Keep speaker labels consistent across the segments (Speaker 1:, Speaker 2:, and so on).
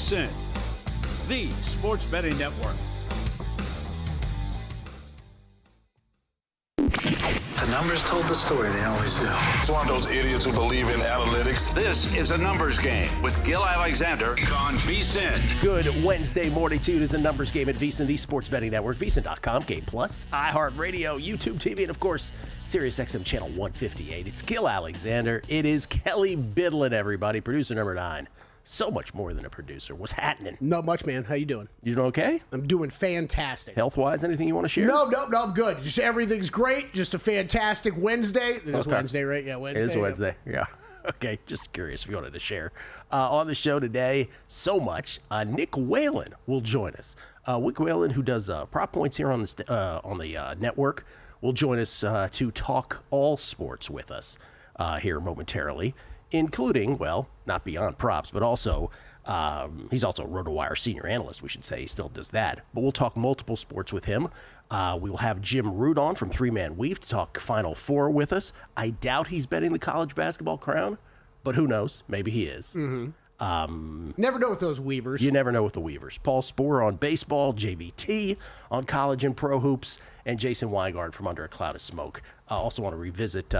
Speaker 1: VSiN, the sports betting network.
Speaker 2: The numbers told the story, they always do.
Speaker 3: It's one of those idiots who believe in analytics.
Speaker 1: This is a numbers game with Gil Alexander on VSiN.
Speaker 4: Good Wednesday morning to you. It is a numbers game at VSiN, the sports betting network, VSiN.com, Game Plus, iHeartRadio, YouTube TV, and of course, SiriusXM channel 158. It's Gil Alexander. It is Kelly Bidlin, everybody, producer number 9. So much more than a producer. What's happening?
Speaker 5: Not much, man. How you doing?
Speaker 4: You doing okay?
Speaker 5: I'm doing fantastic.
Speaker 4: Health-wise, anything you want to share?
Speaker 5: No, I'm good. Just everything's great. Just a fantastic Wednesday. It is Wednesday, right? Yeah, Wednesday.
Speaker 4: It is Wednesday, yeah. Okay, just curious if you wanted to share. On the show today, so much. Nick Whalen will join us. Nick Whalen, who does prop points here on the network, will join us to talk all sports with us here momentarily, including, well, not beyond props, but also he's also a RotoWire senior analyst, we should say. He still does that. But we'll talk multiple sports with him. We will have Jim Root on from Three Man Weave to talk Final Four with us. I doubt he's betting the college basketball crown, but who knows? Maybe he is.
Speaker 5: Mm-hmm. Never know with those Weavers.
Speaker 4: You never know with the Weavers. Paul Sporer on baseball, JVT on college and pro hoops, and Jason Weingard from Under a Cloud of Smoke. I also want to revisit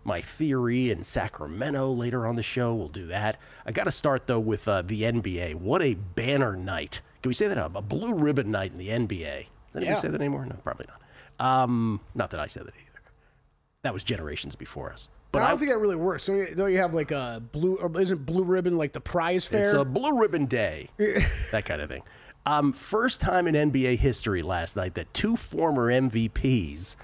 Speaker 4: my theory in Sacramento later on the show. We'll do that. I got to start, though, with the NBA. What a banner night. Can we say that? A blue ribbon night in the NBA. Does anybody say that anymore? No, probably not. Not that I said that either. That was generations before us. But
Speaker 5: I don't think that really works. Don't you have like a blue, or isn't blue ribbon like the prize fair?
Speaker 4: It's a blue ribbon day, that kind of thing. First time in NBA history last night that two former MVPs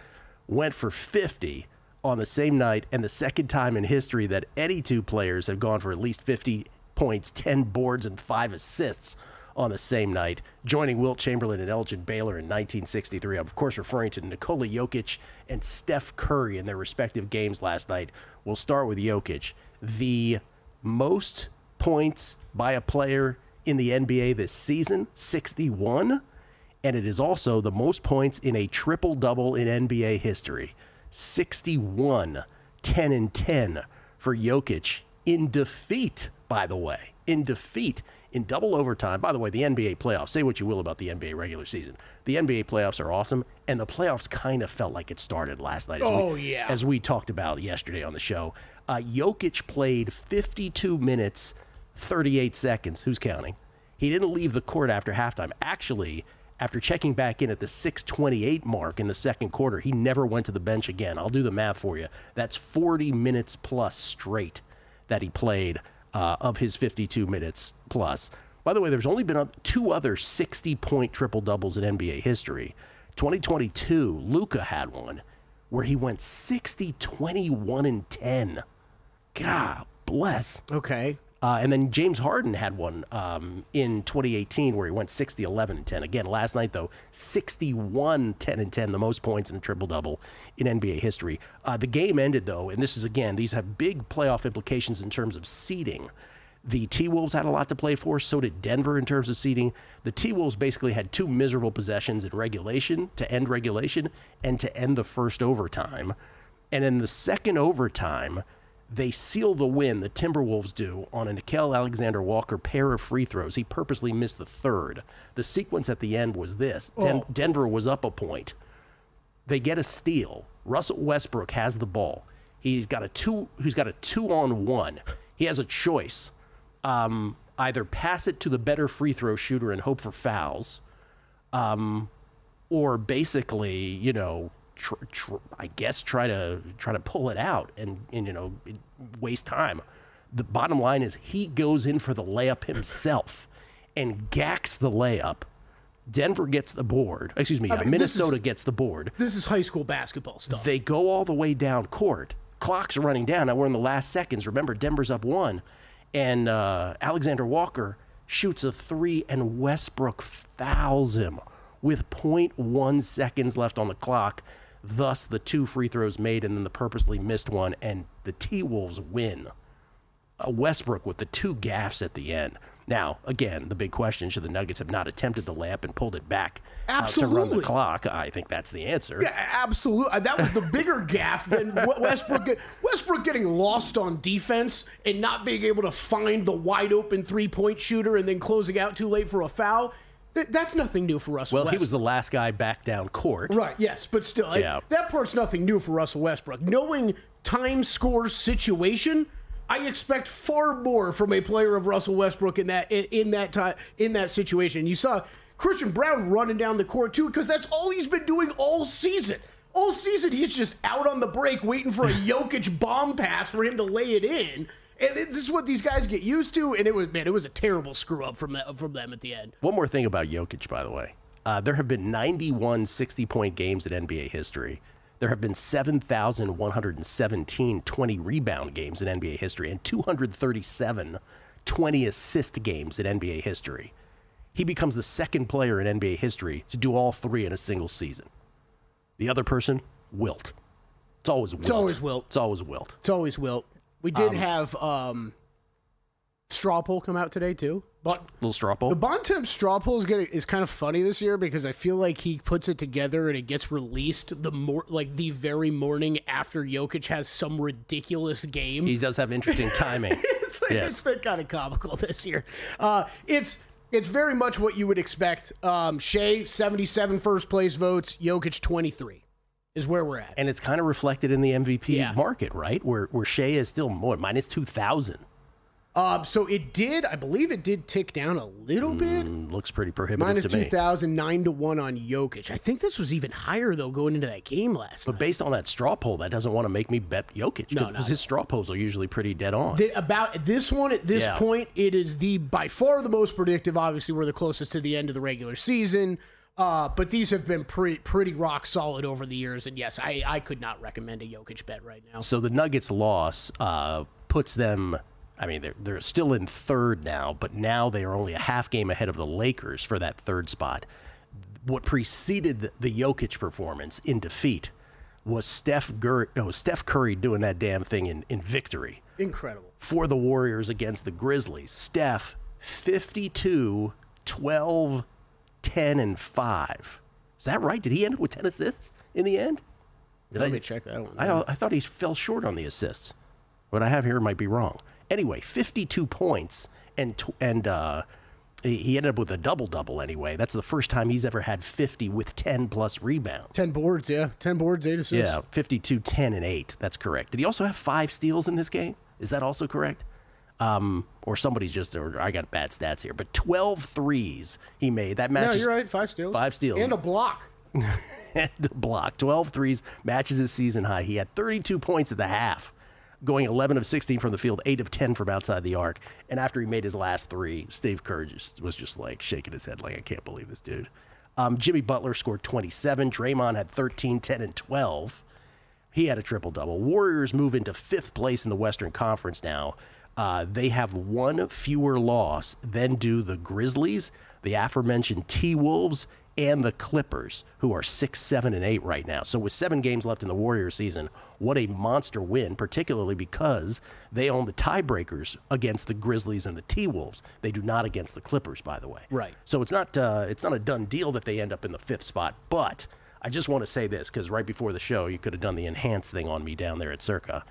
Speaker 4: went for 50 on the same night, and the second time in history that any two players have gone for at least 50 points, 10 boards, and 5 assists on the same night, joining Wilt Chamberlain and Elgin Baylor in 1963. I'm, of course, referring to Nikola Jokic and Steph Curry in their respective games last night. We'll start with Jokic. The most points by a player in the NBA this season, 61, and it is also the most points in a triple-double in NBA history. 61, 10 and 10 for Jokic in defeat, by the way. In defeat. In double overtime. By the way, the NBA playoffs, say what you will about the NBA regular season. The NBA playoffs are awesome, and the playoffs kind of felt like it started last night. As we talked about yesterday on the show. Jokic played 52 minutes, 38 seconds. Who's counting? He didn't leave the court after halftime. Actually, after checking back in at the 6:28 mark in the second quarter, he never went to the bench again. I'll do the math for you. That's 40 minutes plus straight that he played of his 52 minutes plus. By the way, there's only been two other 60-point triple-doubles in NBA history. 2022, Luka had one where he went 60, 21, and 10. God bless.
Speaker 5: Okay.
Speaker 4: And then James Harden had one in 2018 where he went 60, 11, and 10. Again, last night, though, 61, 10, and 10, the most points in a triple-double in NBA history. The game ended, though, and this is, again, these have big playoff implications in terms of seeding. The T-Wolves had a lot to play for, so did Denver in terms of seeding. The T-Wolves basically had two miserable possessions in regulation, to end regulation, and to end the first overtime. And in the second overtime, they seal the win, the Timberwolves do, on a Nickeil Alexander-Walker pair of free throws. He purposely missed the third. The sequence at the end was this. Denver was up a point. They get a steal. Russell Westbrook has the ball. He's got a 2-on-1. He has a choice. Either pass it to the better free throw shooter and hope for fouls, or basically, I guess try to pull it out and waste time. The bottom line is he goes in for the layup himself and gacks the layup. Denver gets the board. Minnesota gets the board.
Speaker 5: This is high school basketball stuff.
Speaker 4: They go all the way down court. Clock's running down. Now we're in the last seconds. Remember, Denver's up 1. And Alexander Walker shoots a 3, and Westbrook fouls him with 0.1 seconds left on the clock. Thus, the 2 free throws made and then the purposely missed one, and the T-Wolves win. Westbrook with the 2 gaffes at the end. Now, again, the big question, should the Nuggets have not attempted the layup and pulled it back to run
Speaker 5: Absolutely.
Speaker 4: the clock? I think that's the answer.
Speaker 5: Yeah, absolutely. That was the bigger gaffe than Westbrook getting lost on defense and not being able to find the wide open 3-point shooter and then closing out too late for a foul. That's nothing new for Russell Westbrook.
Speaker 4: He was the last guy back down court.
Speaker 5: Right, yes, but still, that part's nothing new for Russell Westbrook. Knowing time scores situation, I expect far more from a player of Russell Westbrook in that situation. You saw Christian Brown running down the court too, because that's all he's been doing all season. All season, he's just out on the break waiting for a Jokic bomb pass for him to lay it in. And this is what these guys get used to, and it was a terrible screw up from them at the end.
Speaker 4: One more thing about Jokic, by the way. There have been 91 60-point games in NBA history. There have been 7,117 20-rebound games in NBA history and 237 20-assist games in NBA history. He becomes the second player in NBA history to do all three in a single season. The other person, Wilt. It's always Wilt.
Speaker 5: It's always Wilt.
Speaker 4: It's always Wilt.
Speaker 5: It's always Wilt. We did have straw poll come out today too. But
Speaker 4: little straw poll.
Speaker 5: The Bontemps straw poll is kind of funny this year because I feel like he puts it together and it gets released the very morning after Jokic has some ridiculous game.
Speaker 4: He does have interesting timing.
Speaker 5: It's been kind of comical this year. It's very much what you would expect. Shea 77 first place votes, Jokic 23. Is where we're at.
Speaker 4: And it's kind of reflected in the MVP market, right? Where Shea is still more, minus 2,000.
Speaker 5: So I believe it did tick down a little bit.
Speaker 4: Looks pretty prohibitive
Speaker 5: minus
Speaker 4: to me.
Speaker 5: Minus 2,000, 9-1 on Jokic. I think this was even higher, though, going into that game last night.
Speaker 4: But based on that straw poll, that doesn't want to make me bet Jokic. Because his straw polls are usually pretty dead on.
Speaker 5: About this one, at this point, it is by far the most predictive. Obviously, we're the closest to the end of the regular season. But these have been pretty rock solid over the years. And yes, I could not recommend a Jokic bet right now.
Speaker 4: So the Nuggets loss puts them, I mean, they're still in third now, but now they are only a half game ahead of the Lakers for that third spot. What preceded the Jokic performance in defeat was Steph Curry doing that damn thing in victory.
Speaker 5: Incredible.
Speaker 4: For the Warriors against the Grizzlies. Steph, 52, 12, 10 and 5. Is that right? Did he end up with 10 assists in the end?
Speaker 5: Let me check that one.
Speaker 4: I thought he fell short on the assists. What I have here might be wrong. Anyway, 52 points, and he ended up with a double-double anyway. That's the first time he's ever had 50 with 10-plus rebounds.
Speaker 5: 10 boards, yeah. 10 boards, 8 assists.
Speaker 4: Yeah, 52, 10, and 8. That's correct. Did he also have 5 steals in this game? Is that also correct? Or somebody's or I got bad stats here, but 12 threes he made. That matches.
Speaker 5: No, you're right. 5 steals.
Speaker 4: 5 steals.
Speaker 5: And a block.
Speaker 4: And a block. 12 threes matches his season high. He had 32 points at the half, going 11 of 16 from the field, 8 of 10 from outside the arc. And after he made his last 3, Steve Kerr was just like shaking his head like, I can't believe this dude. Jimmy Butler scored 27. Draymond had 13, 10, and 12. He had a triple-double. Warriors move into 5th place in the Western Conference now. They have 1 fewer loss than do the Grizzlies, the aforementioned T-Wolves, and the Clippers, who are 6, 7, and 8 right now. So with 7 games left in the Warriors season, what a monster win, particularly because they own the tiebreakers against the Grizzlies and the T-Wolves. They do not against the Clippers, by the way.
Speaker 5: Right.
Speaker 4: So it's not a done deal that they end up in the 5th spot, but I just want to say this, because right before the show, you could have done the enhanced thing on me down there at Circa.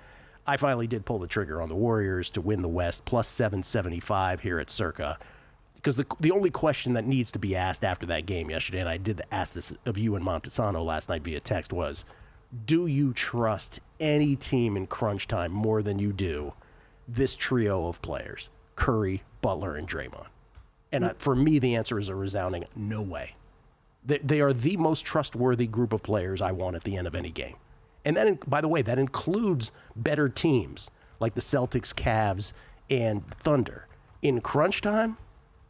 Speaker 4: I finally did pull the trigger on the Warriors to win the West, plus 775 here at Circa. Because the only question that needs to be asked after that game yesterday, and I did ask this of you and Montesano last night via text, was, do you trust any team in crunch time more than you do this trio of players, Curry, Butler, and Draymond? And for me, the answer is a resounding no way. They are the most trustworthy group of players I want at the end of any game. And then, by the way, that includes better teams like the Celtics, Cavs, and Thunder. In crunch time,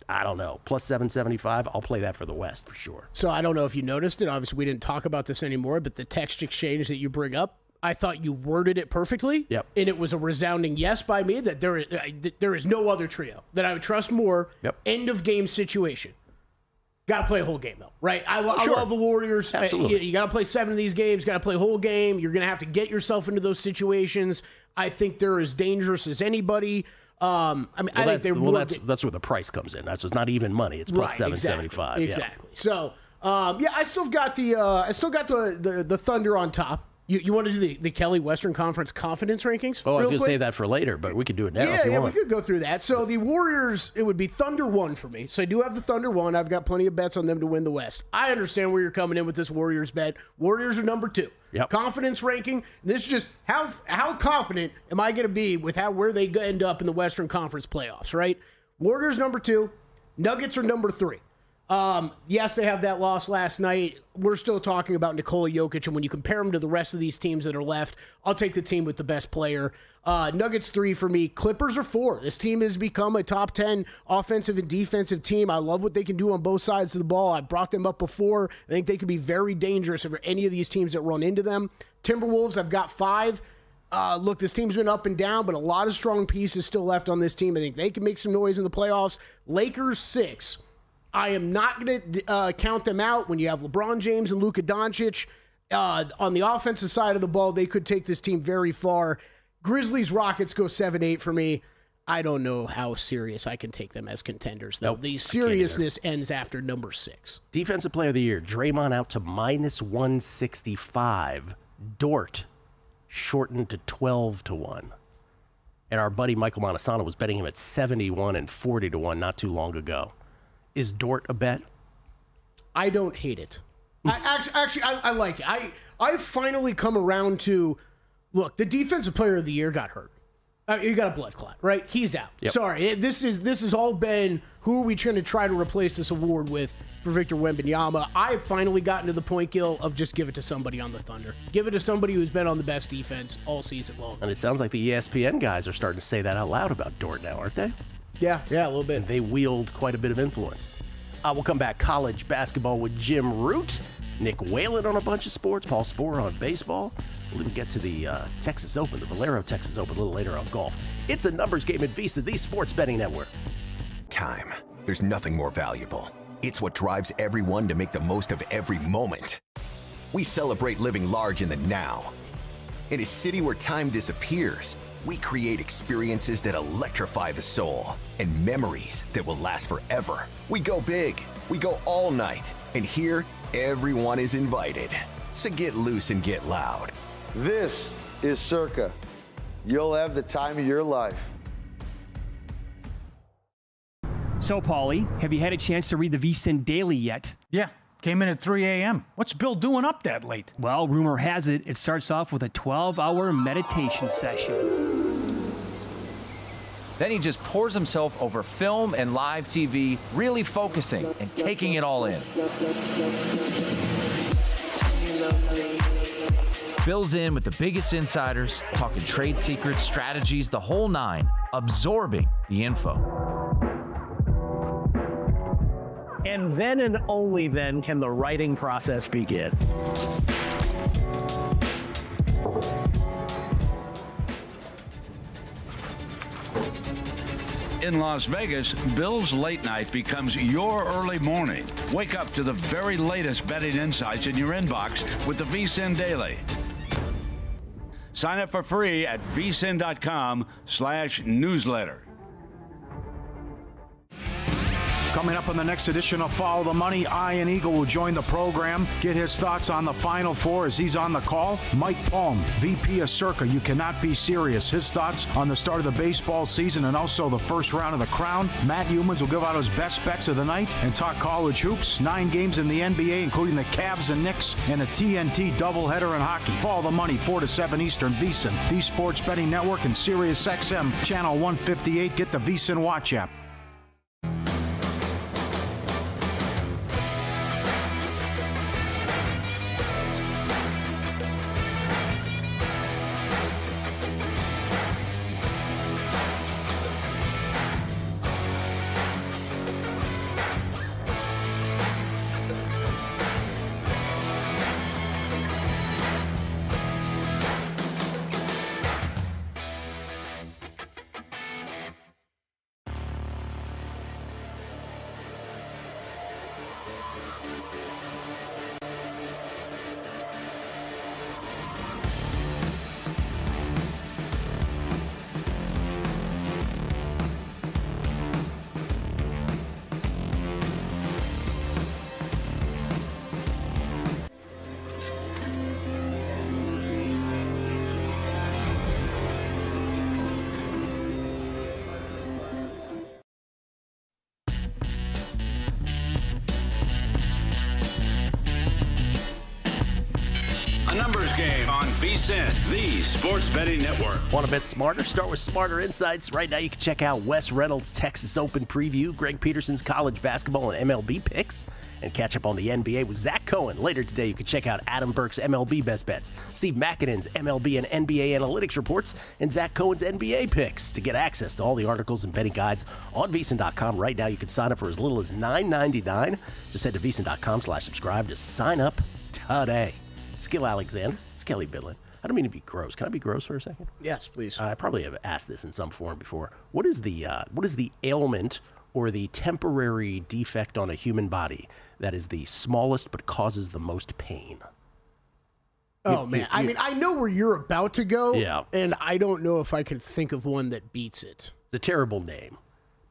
Speaker 4: I don't know. Plus 775, I'll play that for the West for sure.
Speaker 5: So I don't know if you noticed it. Obviously, we didn't talk about this anymore, but the text exchange that you bring up, I thought you worded it perfectly.
Speaker 4: Yep.
Speaker 5: And it was a resounding yes by me that there is no other trio that I would trust more.
Speaker 4: Yep.
Speaker 5: End of game situation. Got to play a whole game, though, right? I love the Warriors.
Speaker 4: Absolutely.
Speaker 5: You got to play 7 of these games. Got to play a whole game. You're going to have to get yourself into those situations. I think they're as dangerous as anybody. I think they
Speaker 4: that's where the price comes in. That's not even money. It's plus
Speaker 5: right,
Speaker 4: $7.75.
Speaker 5: Exactly. So I still got the Thunder on top. You want to do the Kelly Western Conference confidence rankings?
Speaker 4: Oh, I was going to say that for later, but we could do it now.
Speaker 5: Yeah, we could go through that. So the Warriors, it would be Thunder 1 for me. So I do have the Thunder 1. I've got plenty of bets on them to win the West. I understand where you're coming in with this Warriors bet. Warriors are number 2.
Speaker 4: Yep.
Speaker 5: Confidence ranking. This is just how confident am I going to be with where they end up in the Western Conference playoffs, right? Warriors number 2. Nuggets are number 3. Yes, they have that loss last night. We're still talking about Nikola Jokic, and when you compare him to the rest of these teams that are left, I'll take the team with the best player. Nuggets 3 for me. Clippers are 4. This team has become a top 10 offensive and defensive team. I love what they can do on both sides of the ball. I brought them up before. I think they could be very dangerous for any of these teams that run into them. Timberwolves, I've got 5. Look, this team's been up and down, but a lot of strong pieces still left on this team. I think they can make some noise in the playoffs. Lakers 6. I am not going to count them out when you have LeBron James and Luka Doncic. On the offensive side of the ball, they could take this team very far. Grizzlies, Rockets go 7-8 for me. I don't know how serious I can take them as contenders, though.
Speaker 4: Nope,
Speaker 5: the seriousness ends after number 6.
Speaker 4: Defensive Player of the Year, Draymond out to minus 165. Dort shortened to 12-1. And our buddy Michael Montesano was betting him at 71 and 40-1 not too long ago. Is Dort a bet?
Speaker 5: I don't hate it. I like it. I've finally come around to, look, the Defensive Player of the Year got hurt. You got a blood clot, right? He's out.
Speaker 4: Yep.
Speaker 5: Sorry. This has all been, who are we trying to try to replace this award with for Victor Wembanyama? I've finally gotten to the point, Gil, of just give it to somebody on the Thunder. Give it to somebody who's been on the best defense all season long.
Speaker 4: And it sounds like the ESPN guys are starting to say that out loud about Dort now, aren't they?
Speaker 5: Yeah, a little bit.
Speaker 4: And they wield quite a bit of influence. We'll come back college basketball with Jim Root, Nick Whalen on a bunch of sports, Paul Sporer on baseball. We'll even get to the Texas Open, the Valero Texas Open, a little later on golf. It's a numbers game at VSiN, the sports betting network.
Speaker 6: Time. There's nothing more valuable. It's what drives everyone to make the most of every moment. We celebrate living large in the now. In a city where time disappears, we create experiences that electrify the soul and memories that will last forever. We go big, we go all night, and here, everyone is invited. So get loose and get loud.
Speaker 7: This is Circa. You'll have the time of your life.
Speaker 8: So, Paulie, have you had a chance to read the VSiN Daily yet?
Speaker 9: Yeah. Came in at 3 a.m. What's Bill doing up that late?
Speaker 8: Well, rumor has it, it starts off with a 12-hour meditation session.
Speaker 10: Then he just pours himself over film and live TV, really focusing and taking it all in. Bill's in with the biggest insiders, talking trade secrets, strategies, the whole nine, absorbing the info.
Speaker 11: And then and only then can the writing process begin.
Speaker 12: In Las Vegas, Bill's late night becomes your early morning. Wake up to the very latest betting insights in your inbox with the VSiN Daily. Sign up for free at vsin.com/newsletter.
Speaker 9: Coming up on the next edition of Follow the Money, Ian Eagle will join the program, get his thoughts on the Final Four as he's on the call. Mike Palm, VP of Circa, You Cannot Be Serious. His thoughts on the start of the baseball season and also the first round of the Crown. Matt Humans will give out his best bets of the night and talk college hoops. 9 games in the NBA, including the Cavs and Knicks, and a TNT doubleheader in hockey. Follow the Money, 4 to 7 Eastern, VSiN, the Sports Betting Network, and Sirius XM, Channel 158. Get the VSiN Watch app.
Speaker 1: Numbers Game on VSiN, the sports betting network.
Speaker 4: Want to bet smarter? Start with Smarter Insights. Right now you can check out Wes Reynolds' Texas Open preview, Greg Peterson's college basketball and MLB picks, and catch up on the NBA with Zach Cohen. Later today you can check out Adam Burke's MLB best bets, Steve McKinnon's MLB and NBA analytics reports, and Zach Cohen's NBA picks. To get access to all the articles and betting guides on VSiN.com right now, you can sign up for as little as $9.99. Just head to VSiN.com/subscribe to sign up today. Skill Alexander, Skelly Bidlin. I don't mean to be gross. Can I be gross for a second?
Speaker 5: Yes, please.
Speaker 4: I probably have asked this in some form before. What is the ailment or the temporary defect on a human body that is the smallest but causes the most pain?
Speaker 5: Oh, man. I mean, I know where you're about to go,
Speaker 4: yeah,
Speaker 5: and I don't know if I can think of one that beats it.
Speaker 4: It's a terrible name.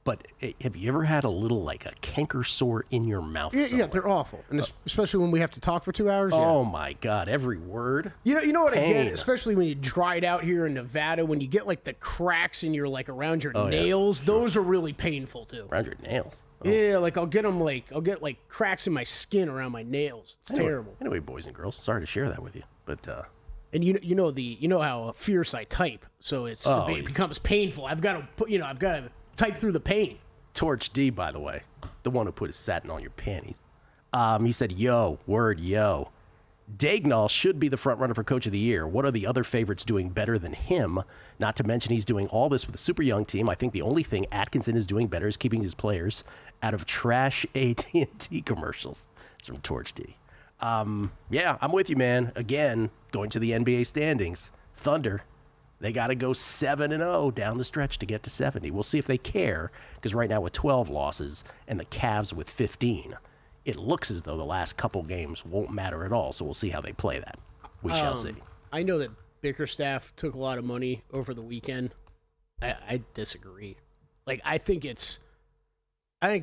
Speaker 4: But have you ever had a little, like a canker sore in your mouth?
Speaker 5: Yeah, they're awful, and especially when we have to talk for 2 hours.
Speaker 4: Oh my God, every word.
Speaker 5: You know what I get, especially when you dry it out here in Nevada, when you get like the cracks in your around your nails. Yeah, sure. Those are really painful too.
Speaker 4: Around your nails. Oh.
Speaker 5: Yeah, I'll get cracks in my skin around my nails. It's terrible.
Speaker 4: Anyway, boys and girls, sorry to share that with you, but.
Speaker 5: And you know how fierce I type, so it becomes painful. I've got to type through the pain.
Speaker 4: Torch D, by the way, the one who put his satin on your panties. He said, yo. Dagnall should be the front runner for Coach of the Year. What are the other favorites doing better than him? Not to mention he's doing all this with a super young team. I think the only thing Atkinson is doing better is keeping his players out of trash AT&T commercials. It's from Torch D. Yeah, I'm with you, man. Again, going to the NBA standings. Thunder. They got to go 7-0 down the stretch to get to 70. We'll see if they care, because right now with 12 losses and the Cavs with 15, it looks as though the last couple games won't matter at all, so we'll see how they play that. We shall see.
Speaker 5: I know that Bickerstaff took a lot of money over the weekend. I disagree. I think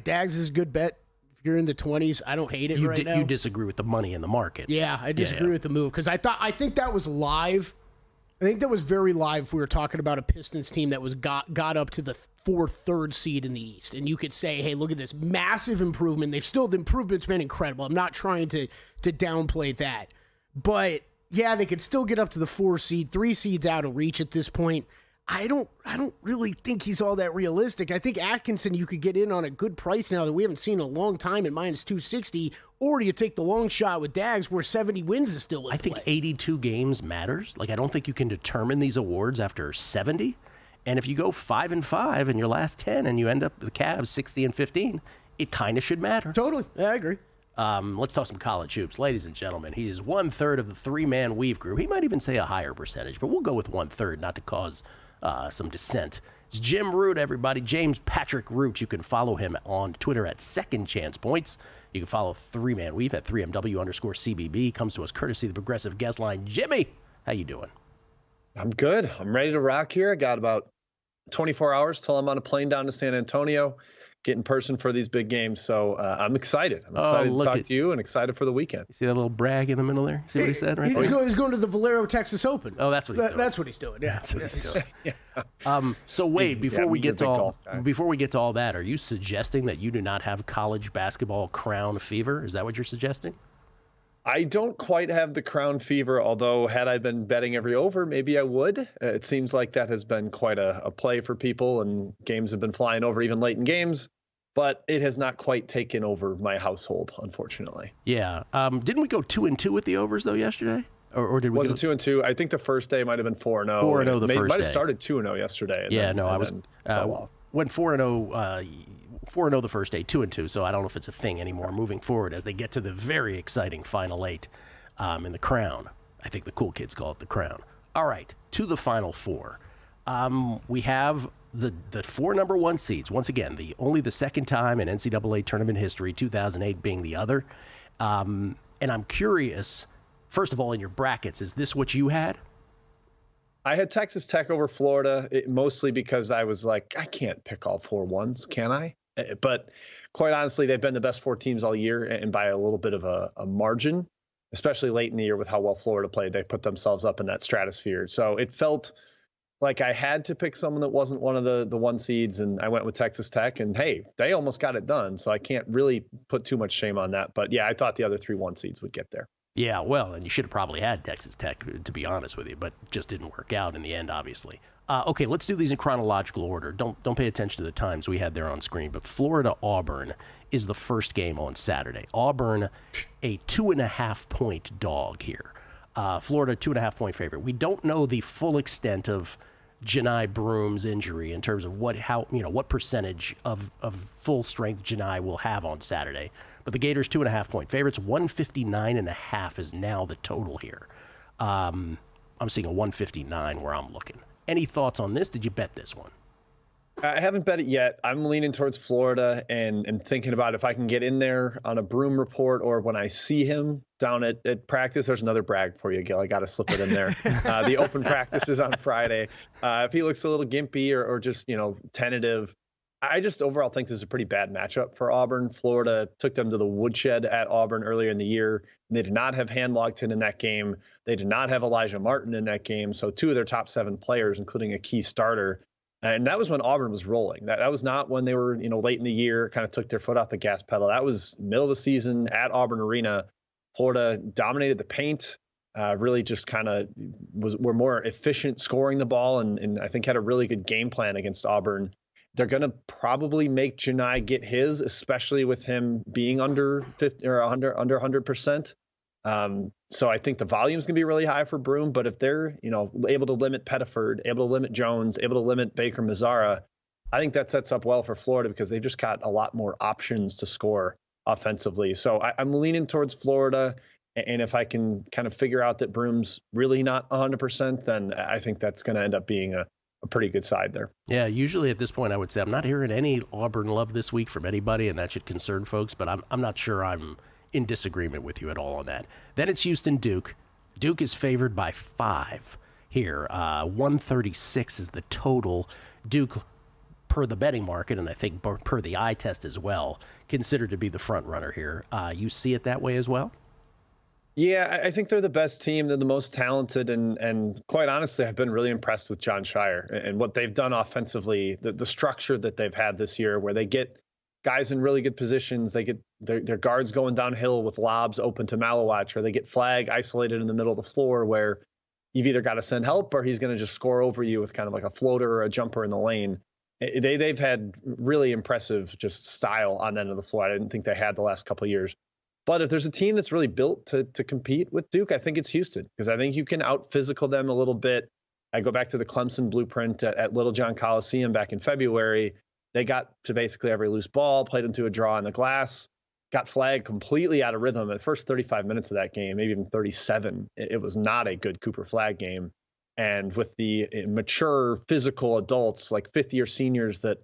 Speaker 5: Dags is a good bet. If you're in the 20s, I don't hate it now.
Speaker 4: You disagree with the money in the market.
Speaker 5: Yeah, I disagree with the move, because I think that was live. I think that was very live. We were talking about a Pistons team that was got up to the third seed in the East, and you could say, "Hey, look at this massive improvement." The improvement's been incredible. I'm not trying to downplay that, but yeah, they could still get up to the 4 seed, 3 seeds out of reach at this point. I don't really think he's all that realistic. I think Atkinson you could get in on a good price now that we haven't seen in a long time at -260, or do you take the long shot with Dags where 70 wins is still in play?
Speaker 4: I think 82 games matters. I don't think you can determine these awards after 70. And if you go 5-5 in your last 10 and you end up with the Cavs 60-15, it kind of should matter.
Speaker 5: Totally. Yeah, I agree.
Speaker 4: Let's talk some college hoops. Ladies and gentlemen, he is 1/3 of the 3-man weave crew. He might even say a higher percentage, but we'll go with 1/3 not to cause some dissent. It's Jim Root, everybody. James Patrick Root. You can follow him on Twitter at Second Chance Points. You can follow 3-Man Weave at 3MW_CBB. Comes to us courtesy of the Progressive Guest Line. Jimmy, how you doing?
Speaker 13: I'm good. I'm ready to rock here. I got about 24 hours till I'm on a plane down to San Antonio, get in person for these big games. So I'm excited. I'm excited to talk to you and excited for the weekend.
Speaker 4: You see that little brag in the middle there? See what he said right
Speaker 5: there? He's going to the Valero Texas Open.
Speaker 4: Oh, that's what he's doing.
Speaker 5: That's what he's doing. Yeah.
Speaker 4: That's what he's doing. Yeah. So Wade, before we get to all that, are you suggesting that you do not have college basketball crown fever? Is that what you're suggesting?
Speaker 13: I don't quite have the crown fever, although had I been betting every over, maybe I would. It seems like that has been quite a play for people, and games have been flying over even late in games. But it has not quite taken over my household, unfortunately.
Speaker 4: Yeah. Didn't we go 2-2 with the overs, though, yesterday? Or did we?
Speaker 13: Was it 2-2? I think the first day might have been 4-0.
Speaker 4: 4-0 the first day.
Speaker 13: Might have started 2-0 yesterday.
Speaker 4: Went 4-0. 4-0 the first day, 2-2. So I don't know if it's a thing anymore moving forward as they get to the very exciting Final 8 in the Crown. I think the cool kids call it the Crown. All right, to the Final 4. We have the 4 number 1 seeds. Once again, only the second time in NCAA tournament history, 2008 being the other. And I'm curious, first of all, in your brackets, is this what you had?
Speaker 13: I had Texas Tech over Florida, mostly because I was like, I can't pick all 4 ones, can I? But quite honestly, they've been the best 4 teams all year, and by a little bit of a margin, especially late in the year with how well Florida played. They put themselves up in that stratosphere. So it felt like I had to pick someone that wasn't one of the 1 seeds, and I went with Texas Tech, and hey, they almost got it done. So I can't really put too much shame on that. But yeah, I thought the other 3 1 seeds would get there.
Speaker 4: Yeah, well, and you should have probably had Texas Tech, to be honest with you, but just didn't work out in the end, obviously. Okay, let's do these in chronological order. Don't pay attention to the times we had there on screen, but Florida-Auburn is the first game on Saturday. Auburn, a 2.5-point dog here. Florida, 2.5-point favorite. We don't know the full extent of Janai Broom's injury in terms of what percentage of full strength Janai will have on Saturday. But the Gators 2.5-point favorites. 159.5 is now the total here. I'm seeing a 159 where I'm looking. Any thoughts on this? Did you bet this one?
Speaker 13: I haven't bet it yet. I'm leaning towards Florida and thinking about if I can get in there on a Broom report or when I see him down at practice. There's another brag for you, Gil. I got to slip it in there. The open practice is on Friday. If he looks a little gimpy or just, tentative, I just overall think this is a pretty bad matchup for Auburn. Florida took them to the woodshed at Auburn earlier in the year. They did not have Handlogton in that game. They did not have Elijah Martin in that game. So 2 of their top 7 players, including a key starter. And that was when Auburn was rolling. That was not when they were, late in the year, kind of took their foot off the gas pedal. That was middle of the season at Auburn Arena. Florida dominated the paint, really just kind of were more efficient scoring the ball, and I think had a really good game plan against Auburn. They're going to probably make Janai get his, especially with him being under 50 or under 100%. So I think the volume is going to be really high for Broom, but if they're, able to limit Pettiford, able to limit Jones, able to limit Baker Mazzara, I think that sets up well for Florida because they've just got a lot more options to score offensively. So I'm leaning towards Florida. And if I can kind of figure out that Broom's really not 100%, then I think that's going to end up being a pretty good side there.
Speaker 4: Yeah, usually at this point I would say I'm not hearing any Auburn love this week from anybody, and that should concern folks, but I'm not sure I'm in disagreement with you at all on that. Then it's Houston-Duke. Duke is favored by 5 here. 136 is the total. Duke, per the betting market, and I think per the eye test as well, considered to be the front runner here. You see it that way as well?
Speaker 13: Yeah, I think they're the best team. They're the most talented, and quite honestly, I've been really impressed with John Shire and what they've done offensively, the structure that they've had this year where they get guys in really good positions. They get their guards going downhill with lobs open to Malowatch, or they get Flag isolated in the middle of the floor where you've either got to send help or he's going to just score over you with kind of like a floater or a jumper in the lane. They've had really impressive just style on that end of the floor. I didn't think they had the last couple of years. But if there's a team that's really built to compete with Duke, I think it's Houston, because I think you can out-physical them a little bit. I go back to the Clemson blueprint at Littlejohn Coliseum back in February. They got to basically every loose ball, played them to a draw on the glass, got Flag completely out of rhythm. The first 35 minutes of that game, maybe even 37, it was not a good Cooper Flag game. And with the mature physical adults, like fifth-year seniors that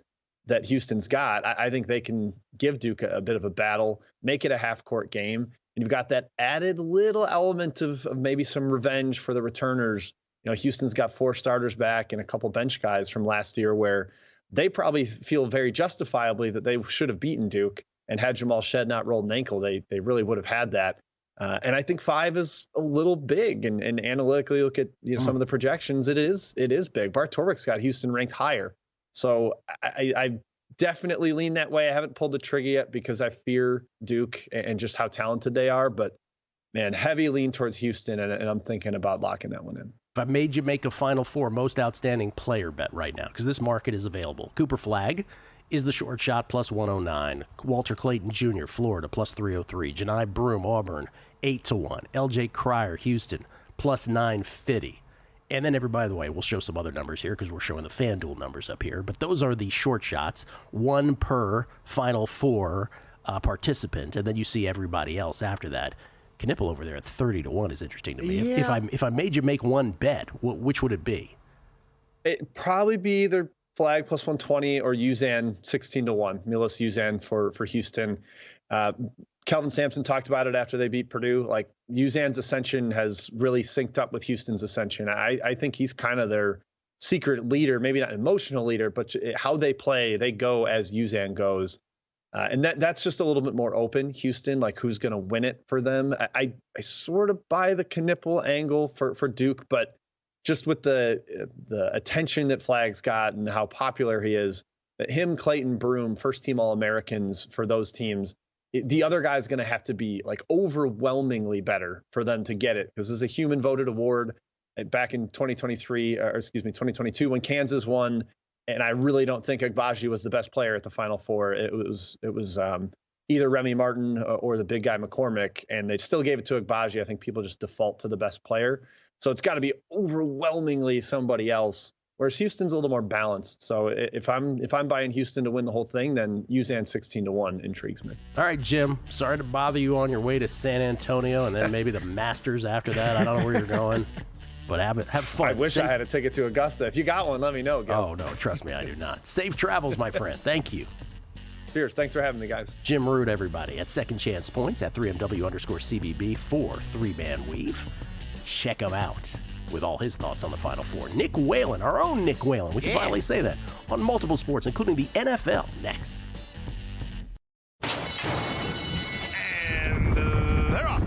Speaker 13: Houston's got, I think they can give Duke a bit of a battle, make it a half-court game. And you've got that added little element of maybe some revenge for the returners. Houston's got 4 starters back and a couple bench guys from last year where they probably feel very justifiably that they should have beaten Duke, and had Jamal Shedd not rolled an ankle, they really would have had that. And I think 5 is a little big, and analytically look at some of the projections, it is big. Bart Torvik's got Houston ranked higher. So I definitely lean that way. I haven't pulled the trigger yet because I fear Duke and just how talented they are. But, man, heavy lean towards Houston, and I'm thinking about locking that one in.
Speaker 4: If I made you make a Final Four most outstanding player bet right now, because this market is available, Cooper Flag is the short shot, plus 109. Walter Clayton Jr., Florida, plus 303. Janai Broom, Auburn, 8-1. L.J. Cryer, Houston, plus 950. And then by the way, we'll show some other numbers here because we're showing the FanDuel numbers up here. But those are the short shots, 1 per Final Four participant, and then you see everybody else after that. Knipple over there at 30-1 is interesting to me.
Speaker 5: Yeah.
Speaker 4: If I made you make one bet, which would it be?
Speaker 13: It'd probably be either Flag plus 120 or Uzan 16-1. Milos Uzan for Houston. Kelvin Sampson talked about it after they beat Purdue. Like, Uzan's ascension has really synced up with Houston's ascension. I think he's kind of their secret leader, maybe not emotional leader, but how they play, they go as Uzan goes. And that's just a little bit more open. Houston, like, who's going to win it for them? I sort of buy the Knipple angle for Duke, but just with the attention that Flag's got and how popular he is, that him, Clayton, Broom, first team All-Americans for those teams, the other guy's going to have to be like overwhelmingly better for them to get it, because this is a human voted award. Back in 2022 when Kansas won, and I really don't think Agbaji was the best player at the Final Four. It was either Remy Martin or the big guy McCormick, and they still gave it to Agbaji. I think people just default to the best player, so it's got to be overwhelmingly somebody else. Whereas Houston's a little more balanced. So if I'm buying Houston to win the whole thing, then USAN 16-1 intrigues me.
Speaker 4: All right, Jim. Sorry to bother you on your way to San Antonio and then maybe the Masters after that. I don't know where you're going. But have fun.
Speaker 13: I wish I had a ticket to Augusta. If you got one, let me know. Gil.
Speaker 4: Oh, no. Trust me, I do not. Safe travels, my friend. Thank you.
Speaker 13: Cheers. Thanks for having me, guys.
Speaker 4: Jim Root, everybody, at Second Chance Points at 3MW_CBB for Three-Man Weave. Check him out with all his thoughts on the Final Four. Nick Whalen, our own Nick Whalen. We can finally say that. On multiple sports, including the NFL, next.
Speaker 14: And they're off.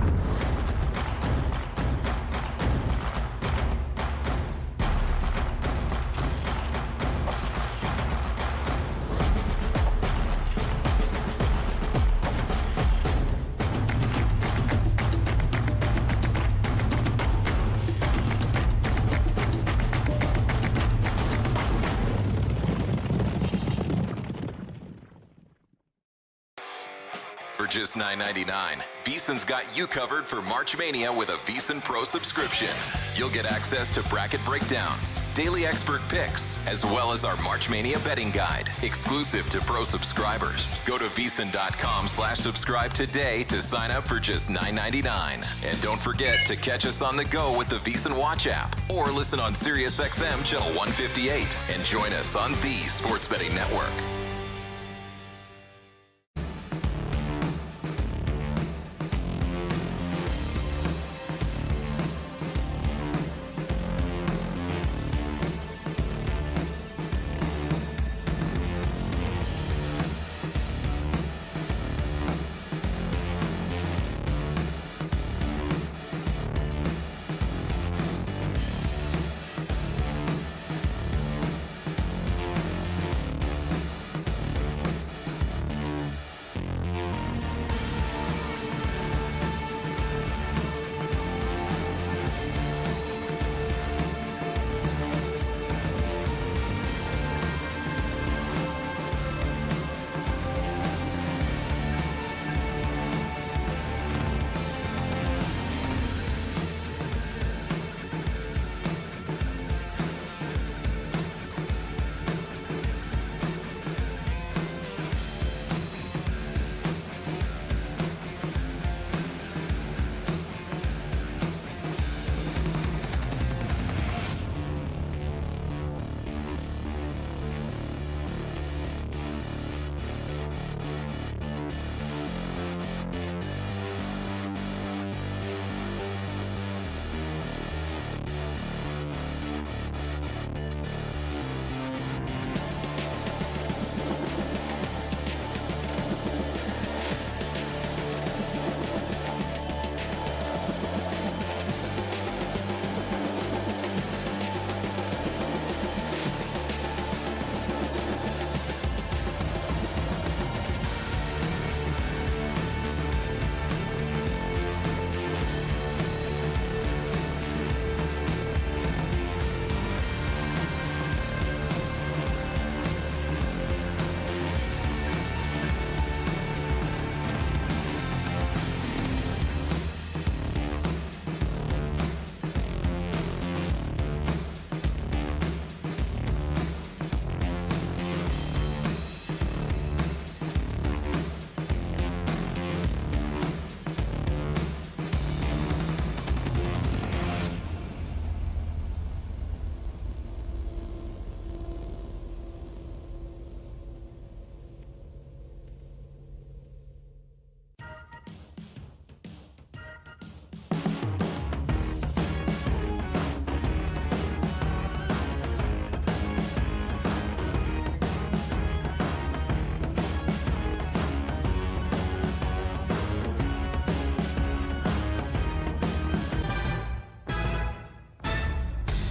Speaker 15: For just $9.99, VSiN's got you covered for March Mania with a VSiN Pro subscription. You'll get access to bracket breakdowns, daily expert picks, as well as our March Mania betting guide, exclusive to Pro subscribers. Go to VSiN.com/subscribe today to sign up for just $9.99. And don't forget to catch us on the go with the VSiN Watch app, or listen on SiriusXM Channel 158 and join us on the Sports Betting Network.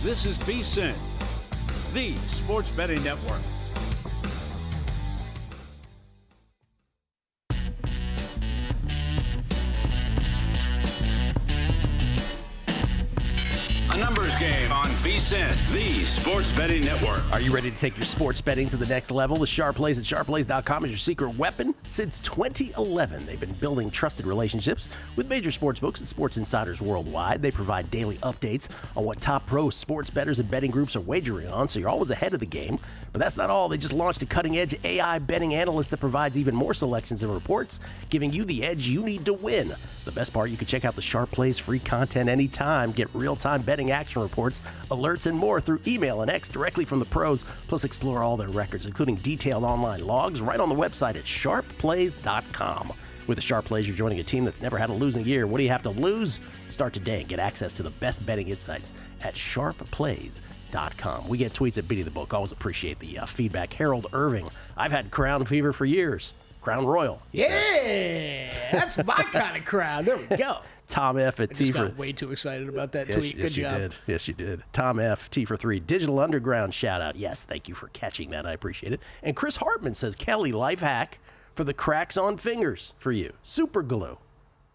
Speaker 12: This is VSiN, the Sports Betting Network.
Speaker 1: VSiN, the Sports Betting Network.
Speaker 4: Are you ready to take your sports betting to the next level? The Sharp Plays at sharplays.com is your secret weapon. Since 2011, they've been building trusted relationships with major sports books and sports insiders worldwide. They provide daily updates on what top pro sports bettors and betting groups are wagering on, so you're always ahead of the game. But that's not all. They just launched a cutting-edge AI betting analyst that provides even more selections and reports, giving you the edge you need to win. The best part, you can check out the Sharp Plays free content anytime, get real-time betting action reports, alerts, and more through email and X directly from the pros, plus explore all their records, including detailed online logs, right on the website at sharpplays.com. With the Sharp Plays, you're joining a team that's never had a losing year. What do you have to lose? Start today and get access to the best betting insights at sharpplays.com. We get tweets at Beating the Book. Always appreciate the feedback. Harold Irving, I've had Crown Fever for years. Crown Royal.
Speaker 5: Yeah, that's my kind of crowd. There we go.
Speaker 4: Tom F at T for...
Speaker 5: got way too excited about that tweet. Good job.
Speaker 4: Did. Yes, you did. Tom F, T for 3, Digital Underground shout out. Yes, thank you for catching that. I appreciate it. And Chris Hartman says, Kelly, life hack for the cracks on fingers for you. Super glue.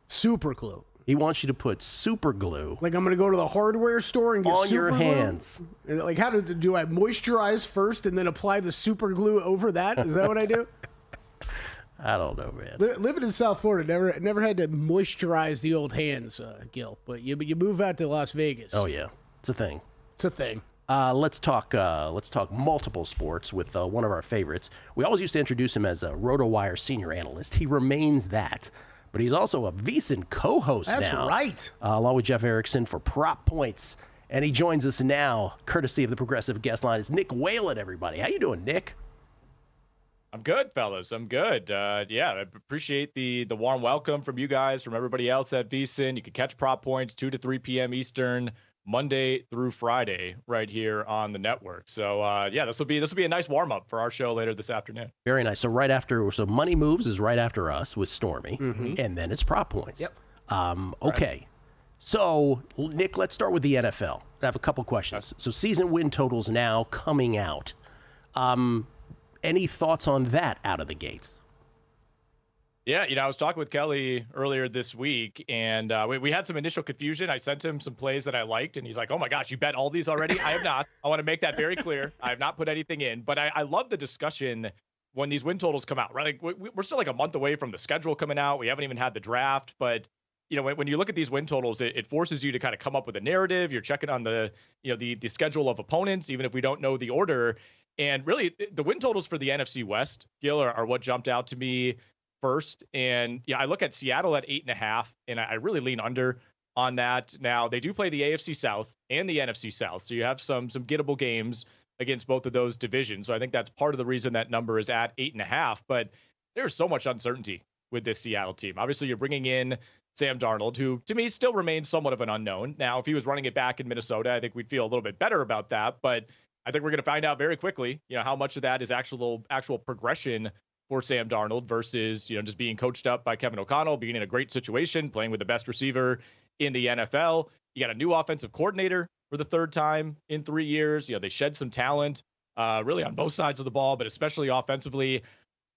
Speaker 5: Super glue.
Speaker 4: He wants you to put super glue.
Speaker 5: Like I'm going to go to the hardware store and get
Speaker 4: on
Speaker 5: super
Speaker 4: your
Speaker 5: glue?
Speaker 4: hands.
Speaker 5: Like how do I moisturize first and then apply the super glue over that? Is that what I do?
Speaker 4: I don't know, man.
Speaker 5: Living in South Florida, never had to moisturize the old hands, Gil. But you move out to Las Vegas.
Speaker 4: Oh yeah, it's a thing.
Speaker 5: It's a thing.
Speaker 4: Let's talk multiple sports with one of our favorites. We always used to introduce him as a RotoWire senior analyst. He remains that, but he's also a VSiN co-host now.
Speaker 5: That's right.
Speaker 4: Along with Jeff Erickson for Prop Points, and he joins us now, courtesy of the Progressive Guest Line. It's Nick Whalen, everybody. How you doing, Nick?
Speaker 16: I'm good, fellas. I'm good. Yeah, I appreciate the warm welcome from you guys, from everybody else at VSiN. You can catch Prop Points 2 to 3 p.m. Eastern, Monday through Friday, right here on the network. So yeah, this will be a nice warm up for our show later this afternoon.
Speaker 4: Very nice. So Money Moves is right after us with Stormy, and then it's Prop Points.
Speaker 5: Yep.
Speaker 4: Okay.
Speaker 16: Right.
Speaker 4: So Nick, let's start with the NFL. I have a couple questions. So season win totals now coming out. Any thoughts on that out of the gates?
Speaker 16: Yeah, I was talking with Kelly earlier this week, and we had some initial confusion. I sent him some plays that I liked, and he's like, oh, my gosh, you bet all these already? I have not. I want to make that very clear. I have not put anything in, but I love the discussion when these win totals come out, right? Like we're still like a month away from the schedule coming out. We haven't even had the draft, but when you look at these win totals, it forces you to kind of come up with a narrative. You're checking on the schedule of opponents, even if we don't know the order. And really, the win totals for the NFC West, Gil, are what jumped out to me first. And I look at Seattle at 8.5, and I really lean under on that. Now, they do play the AFC South and the NFC South, so you have some gettable games against both of those divisions. So I think that's part of the reason that number is at 8.5. But there's so much uncertainty with this Seattle team. Obviously, you're bringing in Sam Darnold, who to me still remains somewhat of an unknown. Now, if he was running it back in Minnesota, I think we'd feel a little bit better about that. But I think we're going to find out very quickly, how much of that is actual progression for Sam Darnold versus, just being coached up by Kevin O'Connell, being in a great situation, playing with the best receiver in the NFL. You got a new offensive coordinator for the third time in 3 years. They shed some talent, really on both sides of the ball, but especially offensively.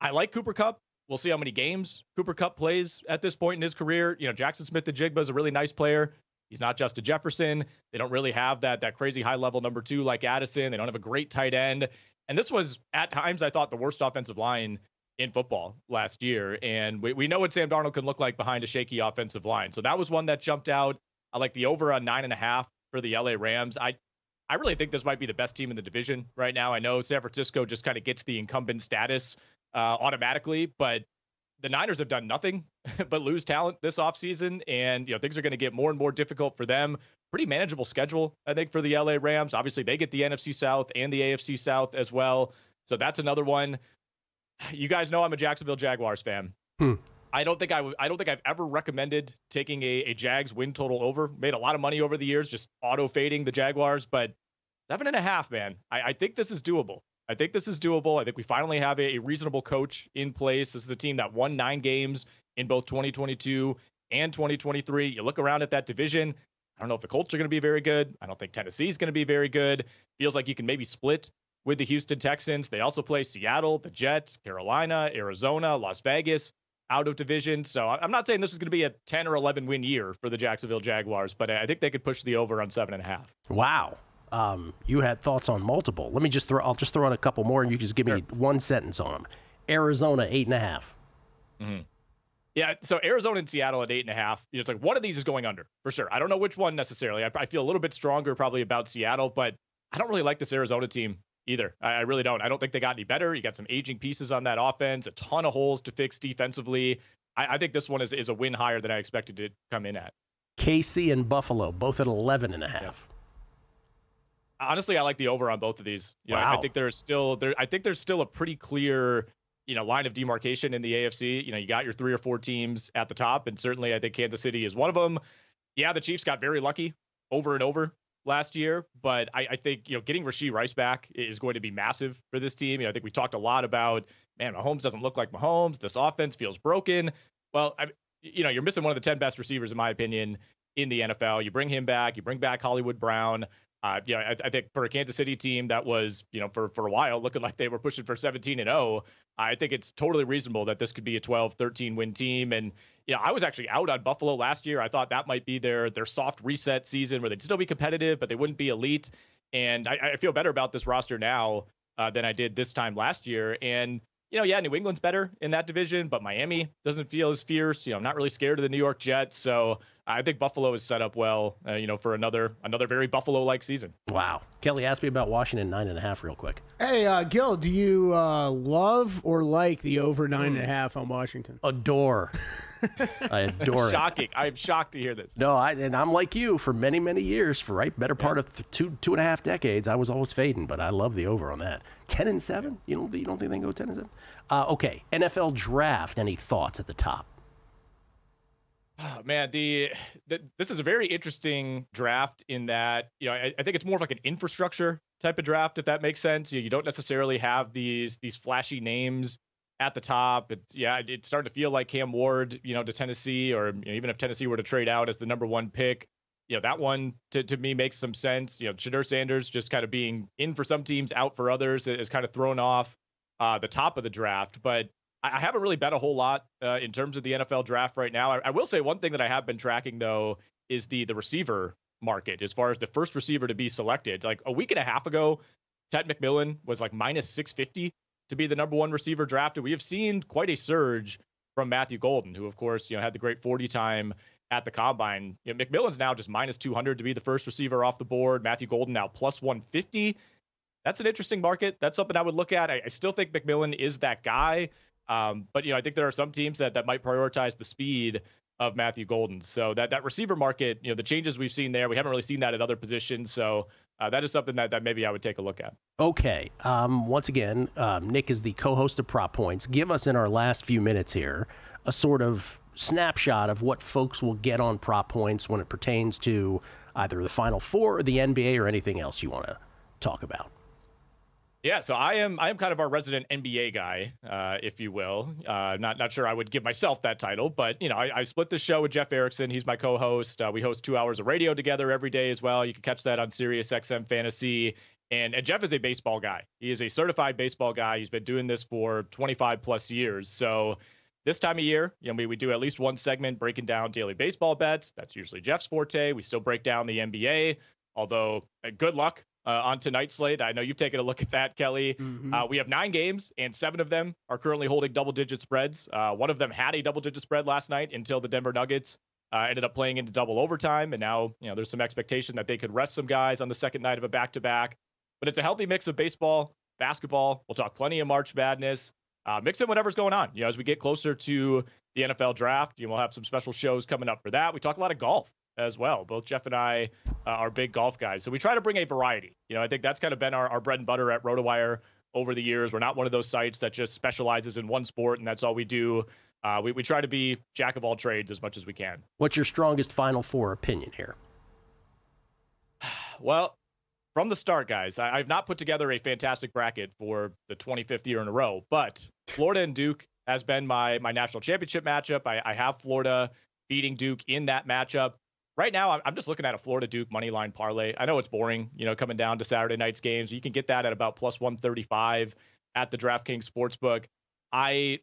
Speaker 16: I like Cooper Kupp. We'll see how many games Cooper Kupp plays at this point in his career. Jackson Smith-Njigba is a really nice player. He's not Justin Jefferson. They don't really have that crazy high-level number 2 like Addison. They don't have a great tight end. And this was, at times, I thought, the worst offensive line in football last year. And we know what Sam Darnold can look like behind a shaky offensive line. So that was one that jumped out. I like the over on 9.5 for the LA Rams. I really think this might be the best team in the division right now. I know San Francisco just kind of gets the incumbent status automatically, but the Niners have done nothing but lose talent this offseason, and things are going to get more and more difficult for them. Pretty manageable schedule, I think, for the LA Rams. Obviously, they get the NFC South and the AFC South as well, so that's another one. You guys know I'm a Jacksonville Jaguars fan. I don't think I've ever recommended taking a Jags win total over. Made a lot of money over the years, just auto fading the Jaguars, but 7.5, man. I think this is doable. I think we finally have a reasonable coach in place. This is a team that won 9 games in both 2022 and 2023. You look around at that division. I don't know if the Colts are going to be very good. I don't think Tennessee is going to be very good. Feels like you can maybe split with the Houston Texans. They also play Seattle, the Jets, Carolina, Arizona, Las Vegas out of division. So I'm not saying this is going to be a 10 or 11 win year for the Jacksonville Jaguars, but I think they could push the over on 7.5.
Speaker 4: Wow. You had thoughts on multiple. I'll just throw out a couple more, and you just give me one sentence on them. Arizona 8.5.
Speaker 16: Mm-hmm. Yeah, so Arizona and Seattle at 8.5. It's like one of these is going under for sure. I don't know which one necessarily. I feel a little bit stronger probably about Seattle, but I don't really like this Arizona team either. I really don't. I don't think they got any better. You got some aging pieces on that offense, a ton of holes to fix defensively. I think this one is a win higher than I expected to come in at.
Speaker 4: KC and Buffalo, both at 11.5. Yeah.
Speaker 16: Honestly, I like the over on both of these. Wow. I think there's still a pretty clear, line of demarcation in the AFC. You got your 3 or 4 teams at the top, and certainly I think Kansas City is one of them. Yeah, the Chiefs got very lucky over and over last year, but I think, getting Rashee Rice back is going to be massive for this team. I think we talked a lot about, man, Mahomes doesn't look like Mahomes. This offense feels broken. Well, you're missing one of the 10 best receivers, in my opinion, in the NFL. You bring him back. You bring back Hollywood Brown. I think for a Kansas City team that was, for a while looking like they were pushing for 17-0, I think it's totally reasonable that this could be a 12-13 win team. And, I was actually out on Buffalo last year. I thought that might be their soft reset season where they'd still be competitive, but they wouldn't be elite. And I feel better about this roster now than I did this time last year. And, New England's better in that division, but Miami doesn't feel as fierce. I'm not really scared of the New York Jets. So I think Buffalo is set up well, for another very Buffalo-like season.
Speaker 4: Wow. Kelly, ask me about Washington 9.5 real quick.
Speaker 5: Hey, Gil, do you love or like the over 9.5 on Washington?
Speaker 4: Adore. I adore it.
Speaker 16: Shocking. I'm shocked to hear this.
Speaker 4: No, I'm like you for many, many years, better part of two and a half decades. I was always fading, but I love the over on that. 10-7? You don't think they can go 10-7? Okay, NFL draft. Any thoughts at the top?
Speaker 16: Oh, man, this is a very interesting draft in that, I think it's more of like an infrastructure type of draft, if that makes sense. You don't necessarily have these flashy names at the top. It's starting to feel like Cam Ward, to Tennessee, or even if Tennessee were to trade out as the number 1 pick, that one to me makes some sense. Shedeur Sanders just kind of being in for some teams, out for others is kind of thrown off the top of the draft. But I haven't really bet a whole lot in terms of the NFL draft right now. I will say one thing that I have been tracking, though, is the receiver market as far as the first receiver to be selected. Like a week and a half ago, Ted McMillan was like minus 650 to be the number 1 receiver drafted. We have seen quite a surge from Matthew Golden, who, of course, had the great 40 time at the combine. McMillan's now just minus 200 to be the first receiver off the board. Matthew Golden now plus 150. That's an interesting market. That's something I would look at. I still think McMillan is that guy. But, I think there are some teams that might prioritize the speed of Matthew Golden. So that receiver market, the changes we've seen there, we haven't really seen that at other positions. So that is something that maybe I would take a look at.
Speaker 4: Okay. Once again, Nick is the co-host of Prop Points. Give us in our last few minutes here a sort of snapshot of what folks will get on Prop Points when it pertains to either the Final Four or the NBA or anything else you want to talk about.
Speaker 16: Yeah, so I am kind of our resident NBA guy, if you will. Not sure I would give myself that title, but I split the show with Jeff Erickson. He's my co-host. We host 2 hours of radio together every day as well. You can catch that on Sirius XM Fantasy. And Jeff is a baseball guy. He is a certified baseball guy. He's been doing this for 25 plus years. So this time of year, we do at least one segment breaking down daily baseball bets. That's usually Jeff's forte. We still break down the NBA, although good luck on tonight's slate. I know you've taken a look at that, Kelly. Mm-hmm. We have 9 games, and 7 of them are currently holding double-digit spreads. One of them had a double-digit spread last night until the Denver Nuggets ended up playing into double overtime, and now there's some expectation that they could rest some guys on the second night of a back-to-back. But it's a healthy mix of baseball, basketball. We'll talk plenty of March Madness. Mix in whatever's going on. As we get closer to the NFL draft, we'll have some special shows coming up for that. We talk a lot of golf as well. Both Jeff and I are big golf guys. So we try to bring a variety. I think that's kind of been our bread and butter at RotoWire over the years. We're not one of those sites that just specializes in one sport and that's all we do. We try to be jack of all trades as much as we can.
Speaker 4: What's your strongest Final Four opinion here?
Speaker 16: Well, from the start, guys, I've not put together a fantastic bracket for the 25th year in a row, but Florida and Duke has been my national championship matchup. I have Florida beating Duke in that matchup. Right now, I'm just looking at a Florida-Duke money line parlay. I know it's boring, coming down to Saturday night's games. You can get that at about plus 135 at the DraftKings Sportsbook. I